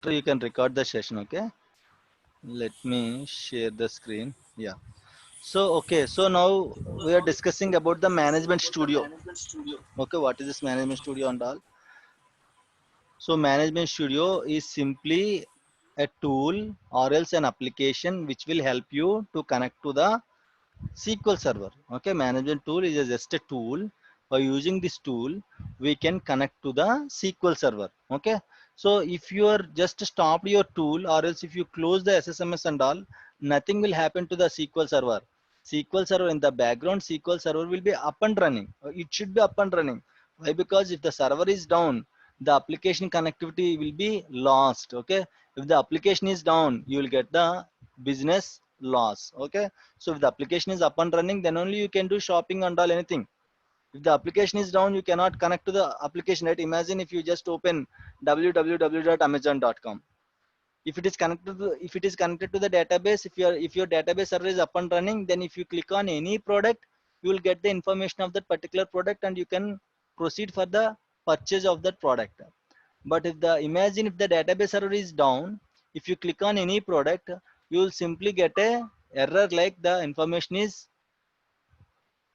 So you can record the session. Okay, let me share the screen. Yeah. So okay, so now we are discussing about the management studio. Okay, what is this management studio and all? So management studio is simply a tool or else an application which will help you to connect to the SQL Server. Okay, management tool is just a tool. By using this tool, we can connect to the SQL Server. Okay, so if you are just stopped your tool or else if you close the SSMS and all, nothing will happen to the SQL Server. SQL Server in the background, SQL Server will be up and running. It should be up and running. Why? Because if the server is down, the application connectivity will be lost. Okay, if the application is down, you will get the business loss. Okay, so if the application is up and running, then only you can do shopping and all anything. If the application is down, you cannot connect to the application, right? Imagine if you just open www.amazon.com. If it is connected to, if it is connected to the database, if your database server is up and running, then if you click on any product, you will get the information of that particular product and you can proceed for the purchase of that product. But if the imagine if the database server is down, if you click on any product, you will simply get a error like the information is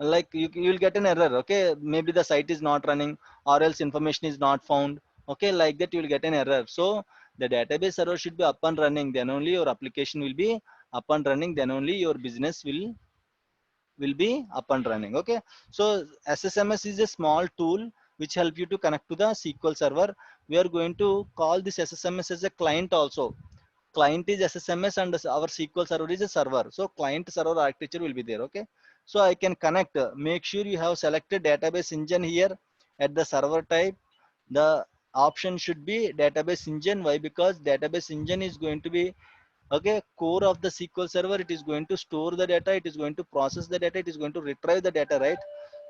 like you will get an error. Okay, maybe the site is not running or else information is not found. Okay, like that you will get an error. So the database server should be up and running, then only your application will be up and running, then only your business will be up and running. Okay, so SSMS is a small tool which help you to connect to the SQL server. We are going to call this SSMS as a client also. Client is SSMS and our SQL server is a server. So client server architecture will be there. Okay, so I can connect. Make sure you have selected database engine here at the server type. The option should be database engine. Why? Because database engine is going to be, okay, core of the SQL server. It is going to store the data, it is going to process the data, it is going to retrieve the data, right?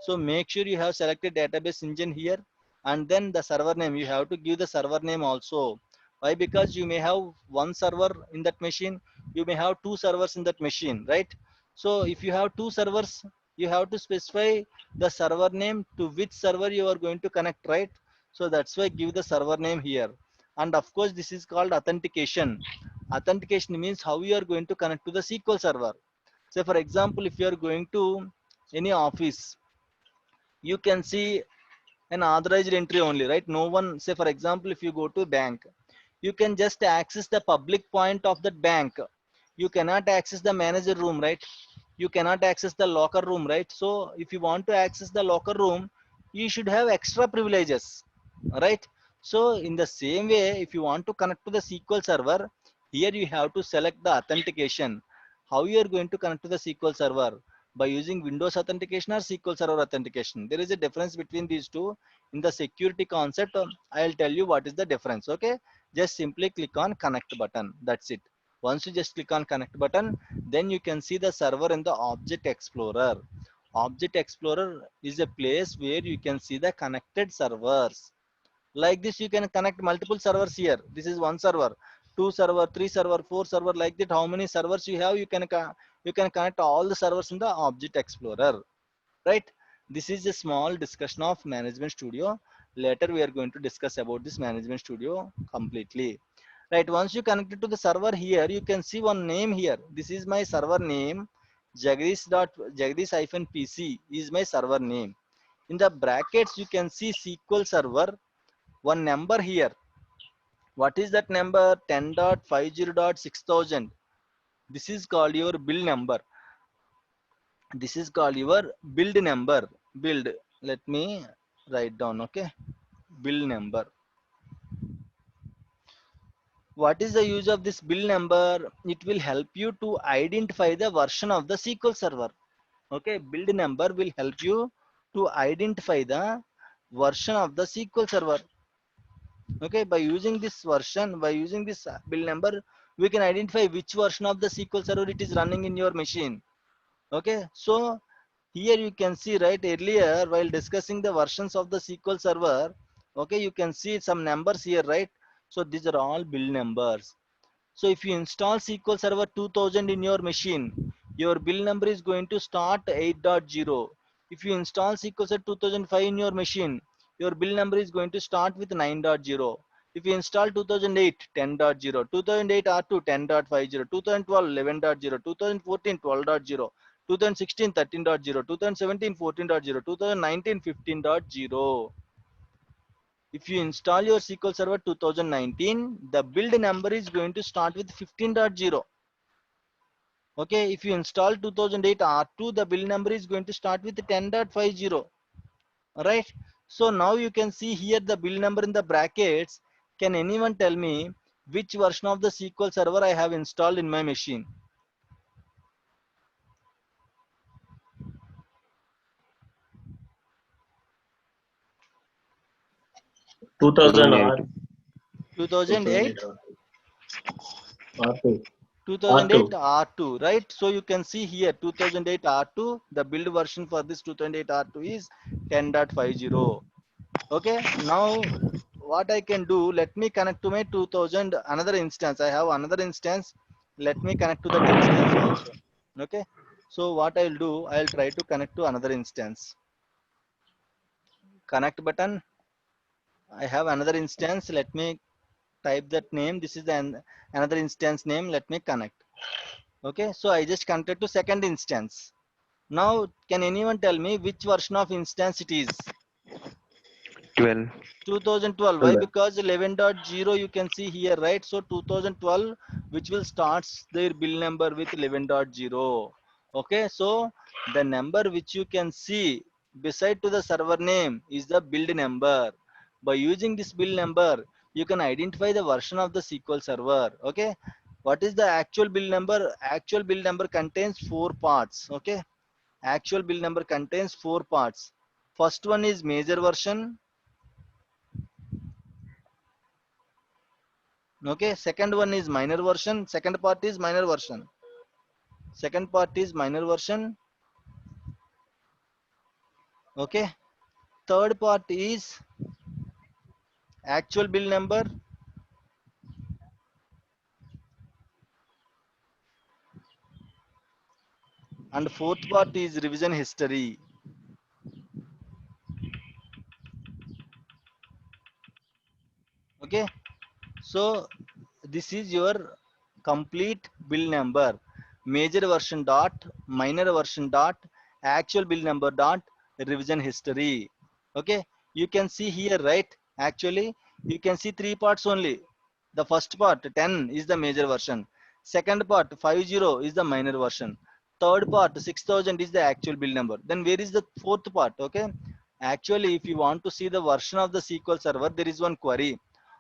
So make sure you have selected database engine here, and then the server name, you have to give the server name also. Why? Because you may have one server in that machine, you may have two servers in that machine, right? So if you have two servers, you have to specify the server name to which server you are going to connect, right? So that's why give the server name here. And of course this is called authentication. Authentication means how you are going to connect to the SQL server. Say for example, if you are going to any office, you can see an authorized entry only, right? No one, say for example, if you go to bank, you can just access the public point of that bank. You cannot access the manager room, right? You cannot access the locker room, right? So if you want to access the locker room, you should have extra privileges, right? So in the same way, if you want to connect to the SQL server, here you have to select the authentication. How you are going to connect to the SQL server? By using Windows authentication or SQL server authentication? There is a difference between these two. In the security concept, I'll tell you what is the difference. Okay, just simply click on connect button, that's it. Once you just click on connect button, then you can see the server in the object explorer. Object explorer is a place where you can see the connected servers. Like this you can connect multiple servers here. This is one server, two server, three server, four server, like that. How many servers you have, you can connect all the servers in the object explorer, right? This is a small discussion of management studio. Later we are going to discuss about this management studio completely, right? Once you connect it to the server, here you can see one name here. This is my server name. Jagdish-pc is my server name. In the brackets you can see SQL server, one number here. What is that number? 10.50.6000. This is called your build number. This is called your build number. Build, let me write down. Okay, build number. What is the use of this build number? It will help you to identify the version of the SQL server. Okay, build number will help you to identify the version of the SQL server. Okay, by using this version, by using this build number, we can identify which version of the SQL server it is running in your machine. Okay, so here you can see, right, earlier while discussing the versions of the SQL server, okay, you can see some numbers here, right? So these are all build numbers. So if you install SQL Server 2000 in your machine, your build number is going to start 8.0. If you install SQL Server 2005 in your machine, your build number is going to start with 9.0. If you install 2008 10.0, 2008 R2 10.50, 2012 11.0, 2014 12.0, 2016 13.0, 2017 14.0, 2019 15.0. If you install your SQL Server 2019, the build number is going to start with 15.0. Okay, if you install 2008 R2, the build number is going to start with 10.50. Right? So now you can see here the build number in the brackets. Can anyone tell me which version of the SQL Server I have installed in my machine? Two thousand 2008. R 2008 R2 2008 R2, right? So you can see here 2008 R2, the build version for this 2008 R2 is 10.50. Okay, now what I can do, let me connect to my 2000 another instance. I have another instance. Let me connect to that instance also. Okay, so what I'll do, I'll try to connect to another instance. Connect button. I have another instance. Let me type that name. This is another instance name. Let me connect. Okay, so I just connected to second instance. Now, can anyone tell me which version of instance it is? 12. 2012. Why? Because 11.0 you can see here, right? So 2012, which will starts their build number with 11.0. Okay, so the number which you can see beside to the server name is the build number. By using this build number, you can identify the version of the SQL Server. Okay, what is the actual build number? Actual build number contains 4 parts. Okay, actual build number contains 4 parts. First one is major version. Okay, second one is minor version. Second part is minor version. Second part is minor version. Okay, third part is actual build number, and fourth part is revision history. Okay, so this is your complete build number. Major version dot, minor version dot, actual build number dot, revision history. Okay, you can see here, right? Actually, you can see 3 parts only. The first part 10 is the major version. Second part 50 is the minor version. Third part 6000 is the actual build number. Then where is the fourth part? Okay, actually, if you want to see the version of the SQL Server, there is one query.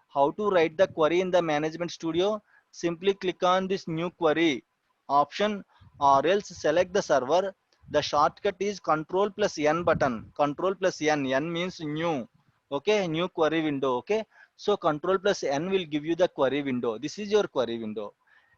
How to write the query in the Management Studio? Simply click on this new query option, or else select the server. The shortcut is Control plus N button. Control plus N. N means new. Okay, new query window. Okay, so Control plus N will give you the query window. This is your query window.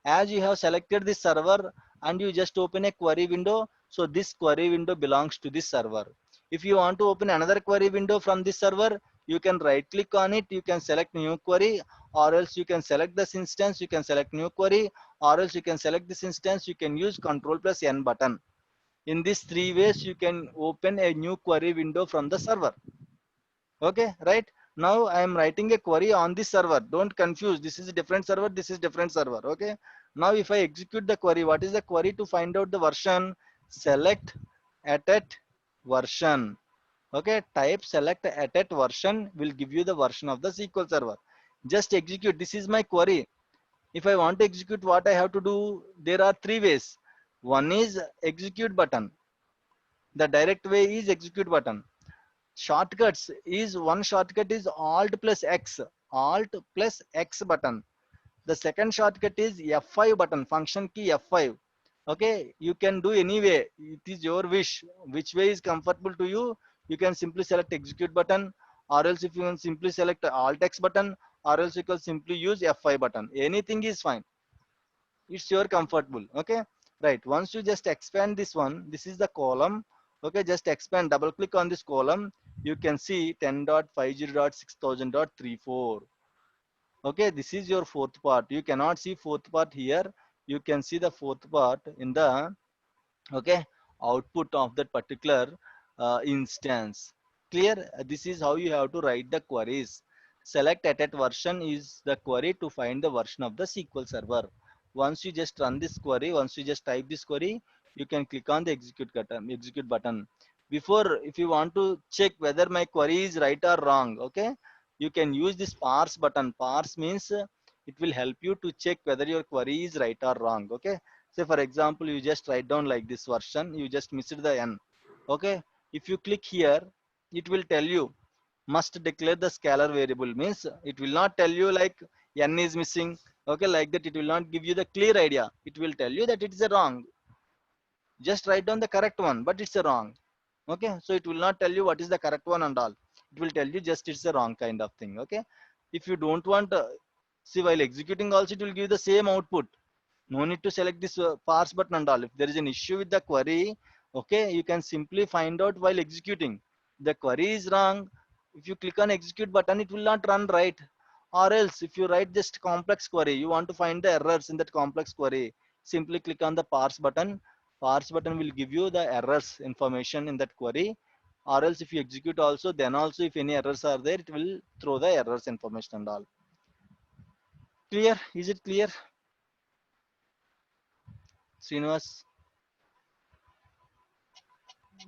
As you have selected this server and you just open a query window, so this query window belongs to this server. If you want to open another query window from this server, you can right click on it, you can select new query, or else you can select this instance, you can select new query, or else you can select this instance, you can use Control plus N button. In these 3 ways, you can open a new query window from the server. Okay, right? Now I am writing a query on this server. Don't confuse. This is a different server. This is different server. Okay. Now if I execute the query, what is the query to find out the version? Select at version. Okay. Type select at version will give you the version of the SQL Server. Just execute. This is my query. If I want to execute, what I have to do? There are 3 ways. One is execute button. The direct way is execute button. Shortcuts is one shortcut is alt plus X, alt plus X button. The second shortcut is F5 button, function key F5. Okay, you can do anyway. It is your wish. Which way is comfortable to you? You can simply select execute button, or else if you can simply select alt X button, or else you can simply use F5 button. Anything is fine. It's your comfortable. Okay, right? Once you just expand this one, this is the column. Okay, just expand, double click on this column, you can see 10.50.6000.34. Okay, this is your fourth part. You cannot see fourth part here. You can see the fourth part in the okay output of that particular instance. Clear? This is how you have to write the queries. select at version is the query to find the version of the SQL server. Once you just run this query, once you just type this query, you can click on the execute button. Before, if you want to check whether my query is right or wrong, okay, you can use this parse button. Parse means it will help you to check whether your query is right or wrong. Okay, say for example, you just write down like this version, you just missed the n. Okay, if you click here, it will tell you must declare the scalar variable, means it will not tell you like n is missing. Okay, like that, it will not give you the clear idea. It will tell you that it is a wrong. Just write down the correct one, but it's a wrong. Okay, so it will not tell you what is the correct one and all. It will tell you just it's a wrong kind of thing. Okay, if you don't want see, while executing also it will give the same output. No need to select this parse button and all. If there is an issue with the query, okay, you can simply find out while executing. The query is wrong. If you click on execute button, it will not run right. Or else, if you write just complex query, you want to find the errors in that complex query, simply click on the parse button. Parse button will give you the errors information in that query. Or else, if you execute also, then also if any errors are there, it will throw the errors information and all. Clear? Is it clear, Srinivas?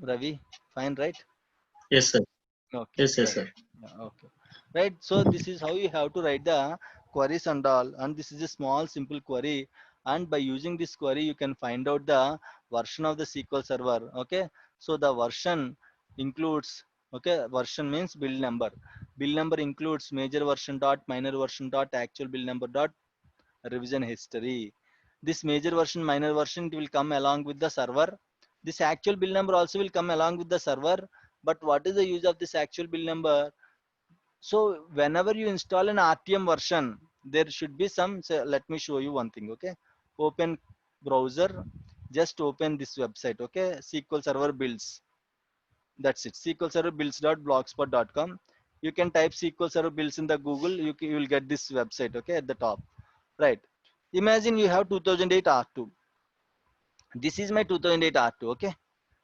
Ravi, fine, right? Yes, sir. Okay, Yes, yes, right. sir. Yeah, okay, right. So this is how you have to write the queries and all. And this is a small, simple query. And by using this query, you can find out the version of the SQL server. Okay. So the version includes, okay, version means build number. Build number includes major version dot, minor version dot, actual build number dot, revision history. This major version, minor version, it will come along with the server. This actual build number also will come along with the server. But what is the use of this actual build number? So whenever you install an RTM version, there should be some, say, let me show you one thing. Okay, open browser, just open this website. Okay, SQL server builds, that's it, SQL server builds.blogspot.com. You can type SQL server builds in the Google, you will get this website. Okay, at the top, right? Imagine you have 2008 R2. This is my 2008 R2. Okay,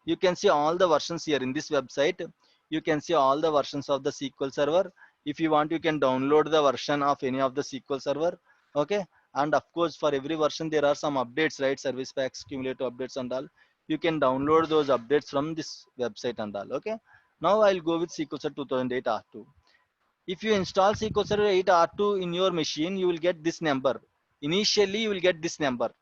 you can see all the versions here in this website. You can see all the versions of the SQL server. If you want, you can download the version of any of the SQL server. Okay, and of course for every version there are some updates, right? Service packs, cumulative updates and all. You can download those updates from this website and all. Okay, now I'll go with SQL server 2008 R2. If you install SQL server 8 R2 in your machine, you will get this number. Initially you will get this number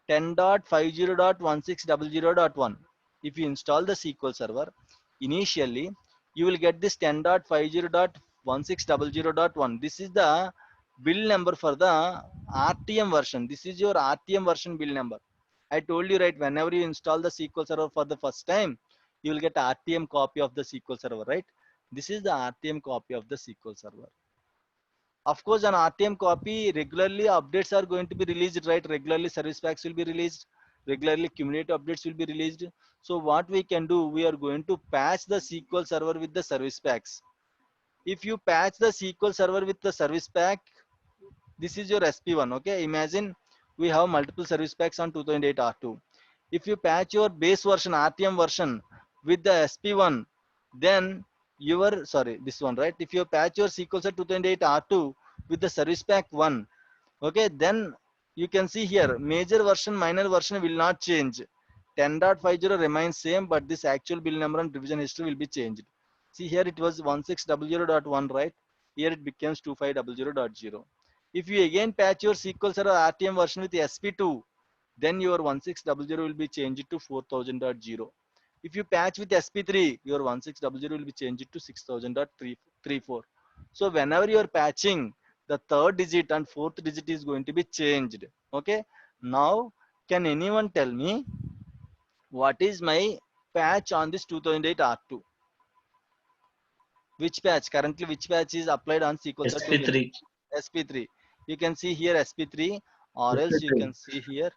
10.50.1600.1. If you install the SQL server, initially you will get this 10.50.1600.1. This is the build number for the RTM version. This is your RTM version build number. I told you, right, whenever you install the SQL server for the first time, you will get RTM copy of the SQL server, right? This is the RTM copy of the SQL server. Of course, an RTM copy, regularly updates are going to be released, right? Regularly service packs will be released. Regularly cumulative updates will be released. So what we can do, we are going to patch the SQL server with the service packs. If you patch the SQL server with the service pack, this is your SP1. Okay, imagine we have multiple service packs on 2008 R2. If you patch your base version, RTM version with the SP1, then your, sorry, this one, right? If you patch your SQL server 2008 R2 with the service pack 1, okay, then you can see here major version, minor version will not change. 10.50 remains same, but this actual build number and revision history will be changed. See here it was 1600.1, right? Here it becomes 2500.0. If you again patch your SQL Server RTM version with SP2, then your 1600 will be changed to 4000.0. If you patch with SP3, your 1600 will be changed to 6000.34. So whenever you are patching, the third digit and fourth digit is going to be changed. Okay. Now, can anyone tell me what is my patch on this 2008 R2? Which patch? Currently, which patch is applied on SQL Server 2008? SP3. SP3. You can see here SP3, or else you SP3. can see here.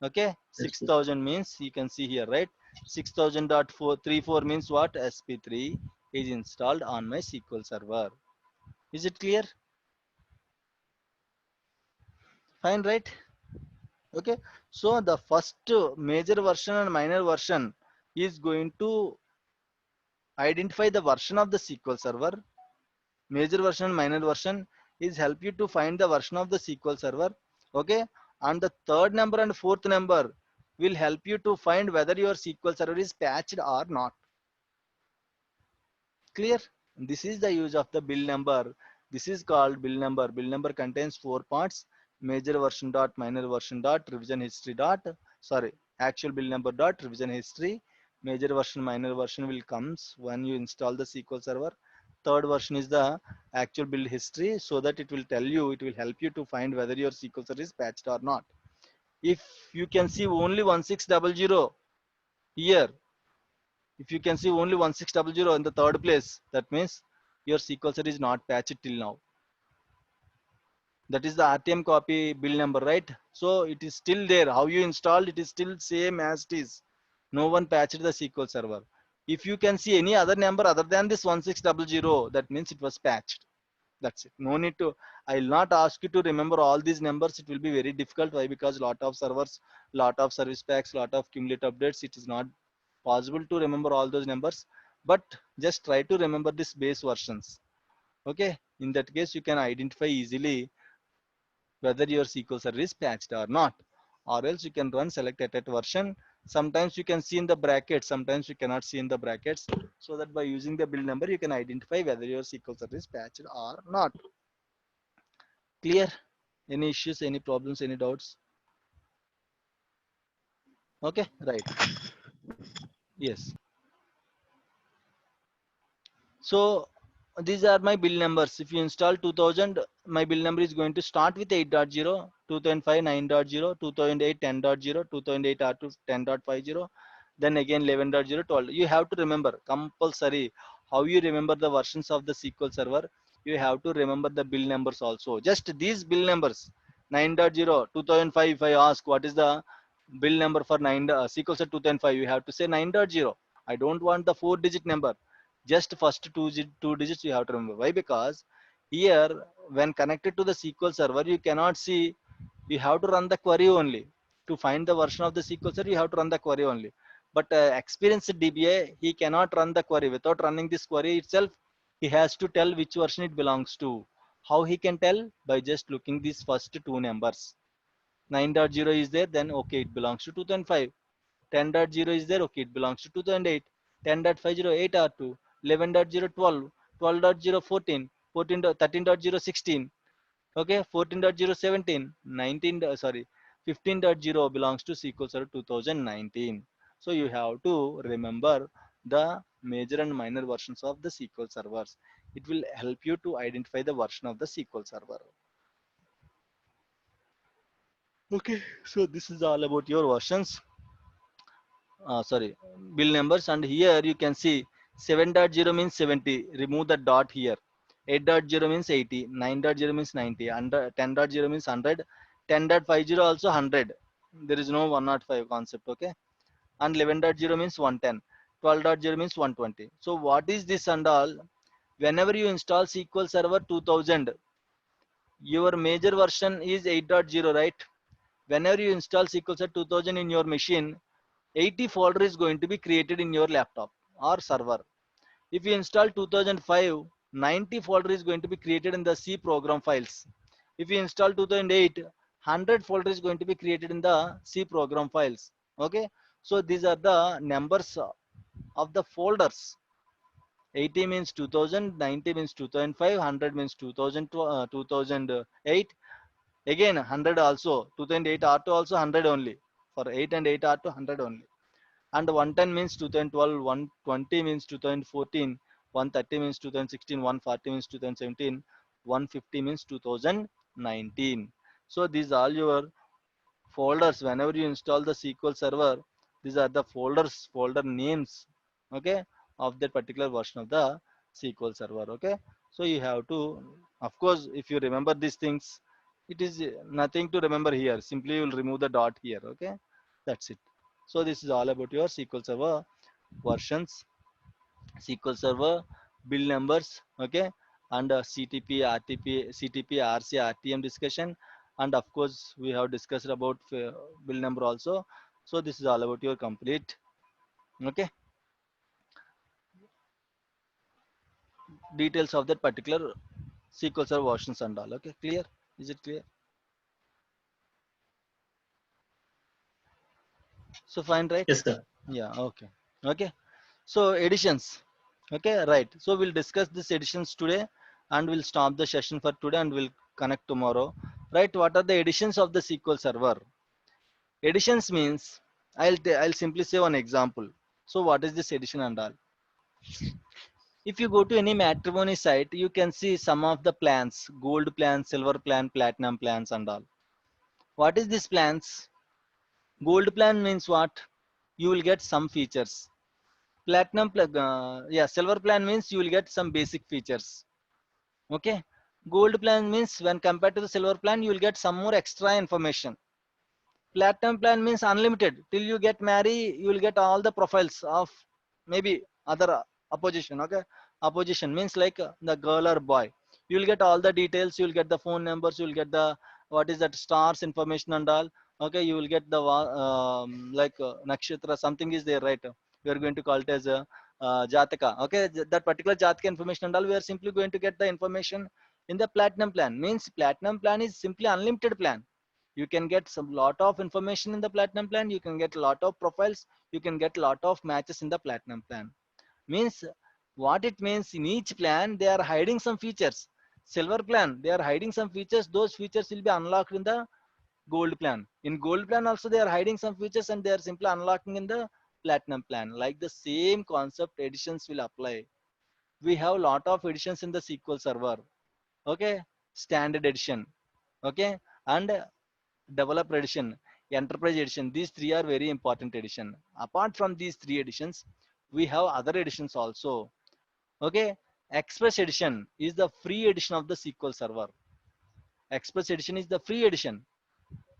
Okay, SP. 6000 means you can see here, right? 6000.434 means what? SP3 is installed on my SQL server. Is it clear? Fine, right? Okay, so the first major version and minor version is going to identify the version of the SQL server. Major version, minor version is help you to find the version of the SQL Server. Okay, and the third number and fourth number will help you to find whether your SQL Server is patched or not. Clear? This is the use of the build number. This is called build number. Build number contains 4 parts: major version dot, minor version dot, revision history dot, sorry, actual build number dot, revision history. Major version, minor version will comes when you install the SQL Server. Third version is the actual build history, so that it will tell you, it will help you to find whether your SQL Server is patched or not. If you can see only 1600 here, if you can see only 1600 in the third place, that means your SQL Server is not patched till now. That is the RTM copy build number, right? So it is still there. How you installed it is still same as it is. No one patched the SQL Server. If you can see any other number other than this 1600, that means it was patched. That's it. No need to. I will not ask you to remember all these numbers. It will be very difficult. Why? Because lot of servers, lot of service packs, lot of cumulative updates. It is not possible to remember all those numbers. But just try to remember this base versions. Okay. In that case, you can identify easily whether your SQL Server is patched or not. Or else you can run select at version. Sometimes you can see in the brackets. Sometimes you cannot see in the brackets. So that by using the build number, you can identify whether your SQL Server is patched or not. Clear? Any issues, any problems, any doubts? Okay, right. Yes. So these are my build numbers. If you install 2000, my build number is going to start with 8.0, 2005 9.0, 2008 10.0, 2008 R2 10.50, then again 11.0, 12. You have to remember compulsory how you remember the versions of the SQL Server. You have to remember the build numbers also. Just these build numbers 9.0, 2005. If I ask what is the build number for 9 SQL Server 2005, you have to say 9.0. I don't want the 4-digit number, just first two digits you have to remember. Why? Because here when connected to the SQL Server, you cannot see, you have to run the query only. To find the version of the SQL Server, you have to run the query only. But experienced DBA, he cannot run the query. Without running this query itself, he has to tell which version it belongs to. How he can tell? By just looking these first two numbers. 9.0 is there, then okay, it belongs to 2005. 10.0 is there, okay, it belongs to 2008. 10.50 8 R2, 11.0 12, 12.0 14, 14 13.0 16, okay, 14.0 17, 19 sorry 15.0 belongs to SQL Server 2019. So you have to remember the major and minor versions of the SQL servers. It will help you to identify the version of the SQL Server. Okay, so this is all about your versions. Sorry, bill numbers, and here you can see 7.0 means 70, remove the dot here. 8.0 means 80, 9.0 means 90, 10.0 means 100, 10.50 also 100. There is no 105 concept, okay? And 11.0 means 110, 12.0 means 120. So what is this and all? Whenever you install SQL Server 2000, your major version is 8.0, right? Whenever you install SQL Server 2000 in your machine, 80 folder is going to be created in your laptop or server. If you install 2005, 90 folder is going to be created in the C program files. If you install 2008, 100 folder is going to be created in the C program files. Okay, so these are the numbers of the folders. 80 means 2000, 90 means 2005, 100 means 2008. Again 100 also, 2008 R2 also 100 only. For 8 and 8 R2 100 only. And 110 means 2012, 120 means 2014, 130 means 2016, 140 means 2017, 150 means 2019. So these are your folders. Whenever you install the SQL Server, these are the folders, folder names, okay, of that particular version of the SQL Server. Okay, so you have to, of course, if you remember these things, it is nothing to remember here. Simply you will remove the dot here. Okay, that's it. So this is all about your SQL Server versions, SQL Server build numbers, okay, and CTP, RTP, CTP, RC, RTM discussion, and of course we have discussed about build number also. So this is all about your complete. Okay, details of that particular SQL Server versions and all. Okay, clear? Is it clear? So fine, right? Yes, sir. Yeah, okay. Okay. So additions. Okay, right. So we'll discuss this additions today and we'll stop the session for today and we'll connect tomorrow. Right? What are the additions of the SQL Server? Additions means I'll simply say one example. So what is this addition and all? If you go to any matrimony site, you can see some of the plans, gold plan, silver plan, platinum plans and all. What is this plans? Gold plan means what? You will get some features. Yeah, silver plan means you will get some basic features. Okay. Gold plan means when compared to the silver plan, you will get some more extra information. Platinum plan means unlimited. Till you get married, you will get all the profiles of maybe other opposition. Okay. Opposition means like the girl or boy. You will get all the details. You will get the phone numbers. You will get the what is that stars information and all. Okay. You will get the nakshatra. Something is there, right? We are going to call it as a jataka. Okay. That particular jataka information and all. We are simply going to get the information in the platinum plan. Means platinum plan is simply unlimited plan. You can get some lot of information in the platinum plan. You can get a lot of profiles. You can get a lot of matches in the platinum plan. Means what it means, in each plan they are hiding some features. Silver plan they are hiding some features. Those features will be unlocked in the gold plan. In gold plan also they are hiding some features and they are simply unlocking in the platinum plan. Like the same concept, additions will apply. We have a lot of editions in the SQL Server. Okay. Standard edition. Okay. And developer edition, enterprise edition. These three are very important edition. Apart from these three editions, we have other editions also. Okay. Express edition is the free edition of the SQL Server. Express edition is the free edition.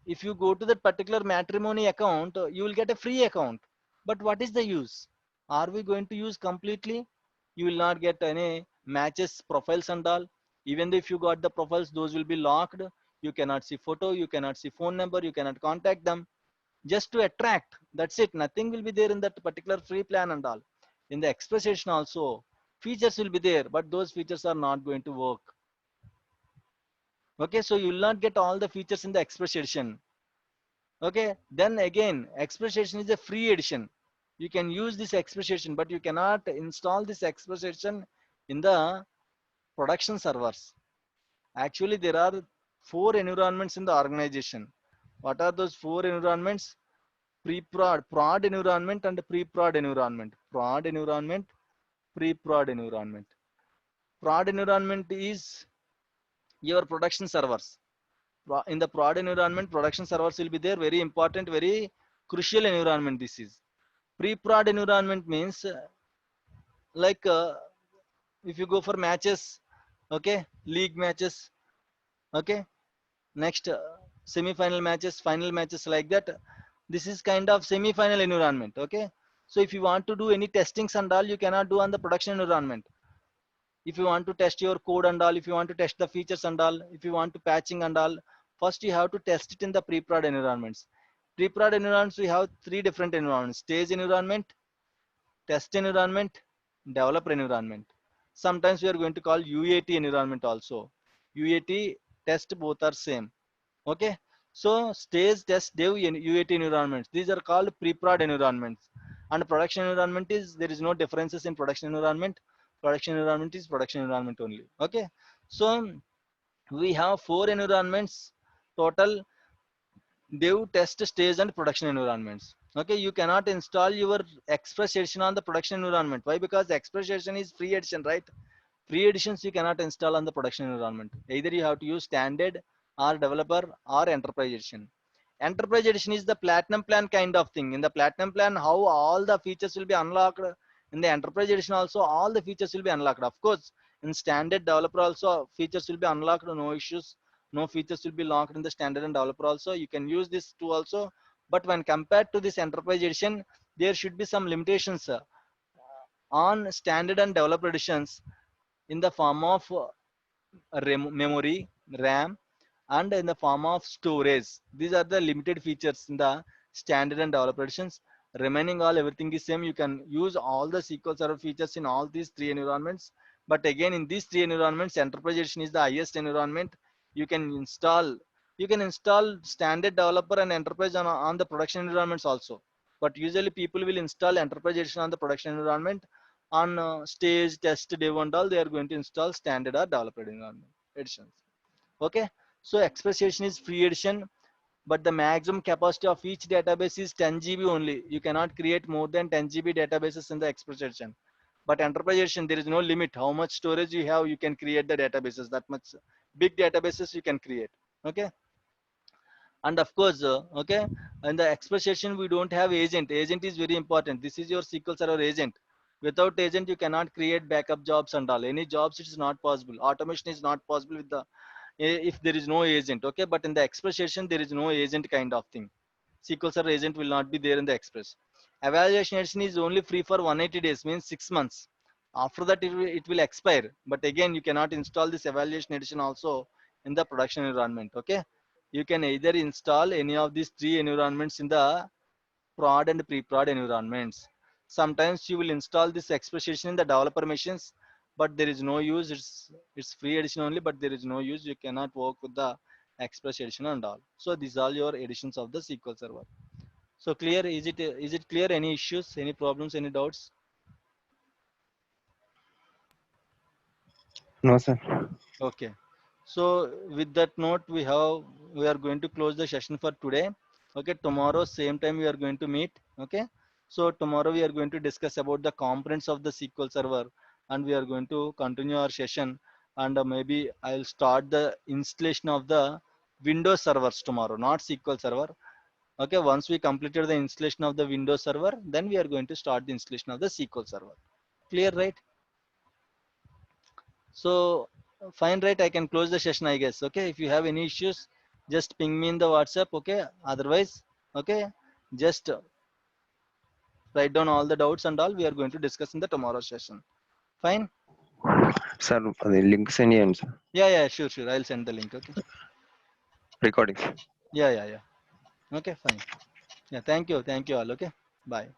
If you go to that particular matrimony account, you will get a free account. But what is the use? Are we going to use completely? You will not get any matches, profiles and all. Even if you got the profiles, those will be locked. You cannot see photo, you cannot see phone number, you cannot contact them. Just to attract, that's it. Nothing will be there in that particular free plan and all. In the express edition also, features will be there, but those features are not going to work. Okay, so you will not get all the features in the express edition. Okay, then again, express edition is a free edition. You can use this express edition, but you cannot install this express edition in the production servers. Actually, there are 4 environments in the organization. What are those 4 environments? Pre-prod, prod environment and pre-prod environment. Prod environment, pre-prod environment. Prod environment is your production servers. In the prod environment, production servers will be there. Very important, very crucial environment this is. Pre-prod environment means like if you go for matches, okay, league matches, okay, next semi-final matches, final matches, like that. This is kind of semi-final environment. Okay, so if you want to do any testings and all, you cannot do on the production environment. If you want to test your code and all, if you want to test the features and all, if you want to patching and all, first you have to test it in the pre-prod environments. Pre-prod environments, we have 3 different environments: stage environment, test environment, developer environment. Sometimes we are going to call UAT environment also. UAT, test, both are same. Okay. So stage, test, dev, UAT environments, these are called pre-prod environments. And production environment is, there is no differences in production environment. Production environment is production environment only. Okay. So we have 4 environments total: dev, test, stage and production environments. Okay, you cannot install your express edition on the production environment. Why? Because the express edition is free edition, right? Free editions you cannot install on the production environment. Either you have to use standard or developer or enterprise edition. Enterprise edition is the platinum plan kind of thing. In the platinum plan, how all the features will be unlocked. In the enterprise edition also, all the features will be unlocked. Of course, in standard developer also, features will be unlocked, no issues. No features will be locked in the standard and developer also. You can use this too also. But when compared to this enterprise edition, there should be some limitations on standard and developer editions in the form of memory, RAM, and in the form of storage. These are the limited features in the standard and developer editions. Remaining all, everything is same. You can use all the SQL Server features in all these 3 environments. But again, in these three environments, enterprise edition is the highest environment. You can install standard developer and enterprise on the production environments also. But usually people will install enterprise edition on the production environment. On stage, test, dev and all, they are going to install standard or developer environment editions. Okay, so express edition is free edition, but the maximum capacity of each database is 10 GB only. You cannot create more than 10 GB databases in the express edition. But enterprise edition, there is no limit. How much storage you have, you can create the databases. That much big databases you can create. Okay. And of course, okay, in the express edition, we don't have agent. Agent is very important. This is your SQL Server agent. Without agent, you cannot create backup jobs and all. Any jobs, it is not possible. Automation is not possible with the if there is no agent. Okay, but in the express edition, there is no agent kind of thing. SQL Server agent will not be there in the express. Evaluation edition is only free for 180 days, means 6 months. After that, it will expire. But again, you cannot install this evaluation edition also in the production environment. Okay, you can either install any of these three environments in the prod and pre-prod environments. Sometimes you will install this express edition in the developer machines, but there is no use. It's free edition only, but there is no use. You cannot work with the express edition and all. So these are your editions of the SQL Server. So clear? Is it clear? Any issues? Any problems? Any doubts? No, sir. Okay. So with that note, we are going to close the session for today. Okay. Tomorrow same time we are going to meet. Okay. So tomorrow we are going to discuss about the components of the SQL Server, and we are going to continue our session. And maybe I'll start the installation of the Windows servers tomorrow, not SQL Server. Okay. Once we completed the installation of the Windows Server, then we are going to start the installation of the SQL Server. Clear, right? So fine, right? I can close the session, I guess. Okay. If you have any issues, just ping me in the WhatsApp. Okay. Otherwise, okay, just write down all the doubts and all we are going to discuss in the tomorrow session. Fine. Sir, the link send చేయండి sir. Yeah. Sure. I'll send the link. Okay. Recordings. Yeah. Okay. Fine. Yeah. Thank you all. Okay. Bye.